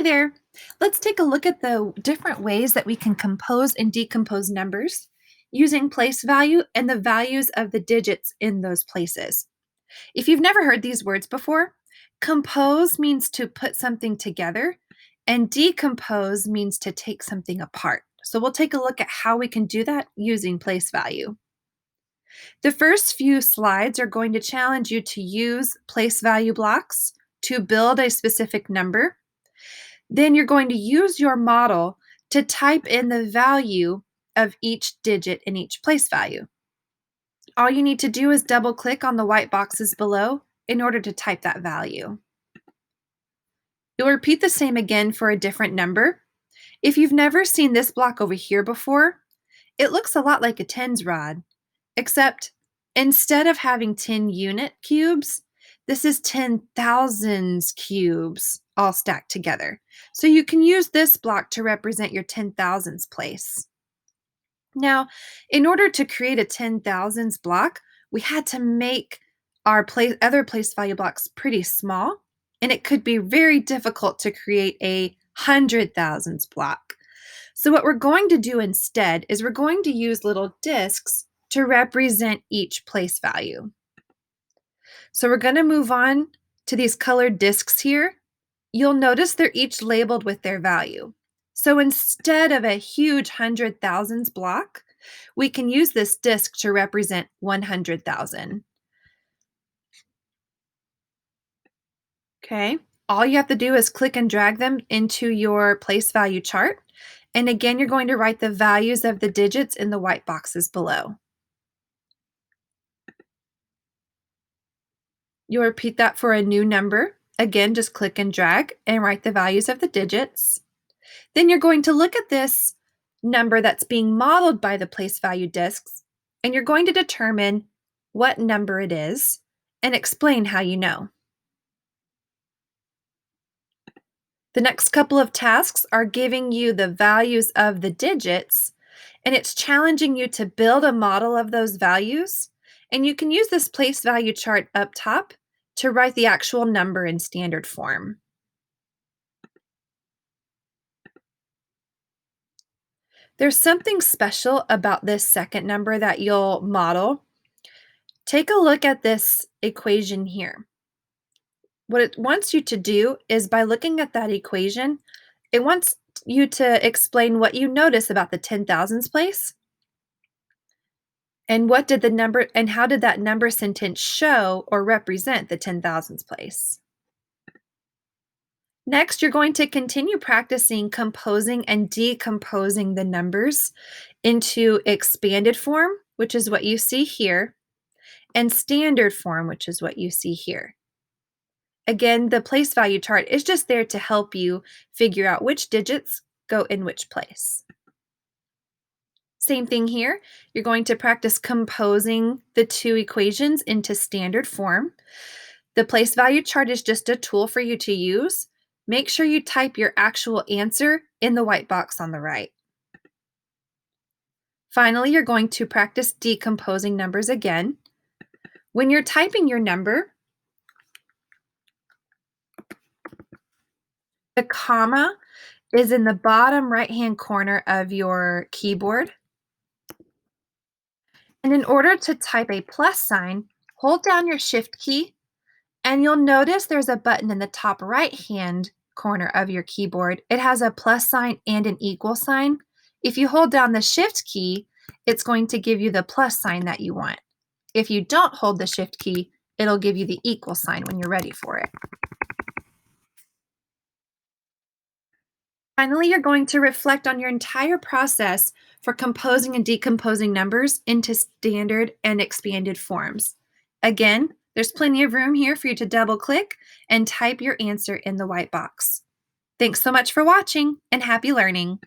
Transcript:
there. Let's take a look at the different ways that we can compose and decompose numbers using place value and the values of the digits in those places. If you've never heard these words before, compose means to put something together and decompose means to take something apart. So we'll take a look at how we can do that using place value. The first few slides are going to challenge you to use place value blocks to build a specific number. Then you're going to use your model to type in the value of each digit in each place value. All you need to do is double click on the white boxes below in order to type that value. You'll repeat the same again for a different number. If you've never seen this block over here before, it looks a lot like a tens rod, except instead of having 10 unit cubes, this is 10 thousands cubes all stacked together. So you can use this block to represent your 10 thousands place. Now, in order to create a 10 thousands block, we had to make our other place value blocks pretty small, and it could be very difficult to create a 100 thousands block. So what we're going to do instead is we're going to use little discs to represent each place value. So we're going to move on to these colored discs here. You'll notice they're each labeled with their value. So instead of a huge 100 thousands block, we can use this disc to represent 100,000. Okay, all you have to do is click and drag them into your place value chart. And again, you're going to write the values of the digits in the white boxes below. You'll repeat that for a new number. Again, just click and drag and write the values of the digits. Then you're going to look at this number that's being modeled by the place value discs, and you're going to determine what number it is and explain how you know. The next couple of tasks are giving you the values of the digits, and it's challenging you to build a model of those values. And you can use this place value chart up top to write the actual number in standard form. There's something special about this second number that you'll model. Take a look at this equation here. What it wants you to do is, by looking at that equation, it wants you to explain what you notice about the 10 thousands place. And what did the number, and how did that number sentence show or represent the 10 thousands place? Next, you're going to continue practicing composing and decomposing the numbers into expanded form, which is what you see here, and standard form, which is what you see here. Again, the place value chart is just there to help you figure out which digits go in which place. Same thing here. You're going to practice composing the two equations into standard form. The place value chart is just a tool for you to use. Make sure you type your actual answer in the white box on the right. Finally, you're going to practice decomposing numbers again. When you're typing your number, the comma is in the bottom right-hand corner of your keyboard. And in order to type a plus sign, hold down your Shift key, and you'll notice there's a button in the top right-hand corner of your keyboard. It has a plus sign and an equal sign. If you hold down the Shift key, it's going to give you the plus sign that you want. If you don't hold the Shift key, it'll give you the equal sign when you're ready for it. Finally, you're going to reflect on your entire process for composing and decomposing numbers into standard and expanded forms. Again, there's plenty of room here for you to double click and type your answer in the white box. Thanks so much for watching, and happy learning!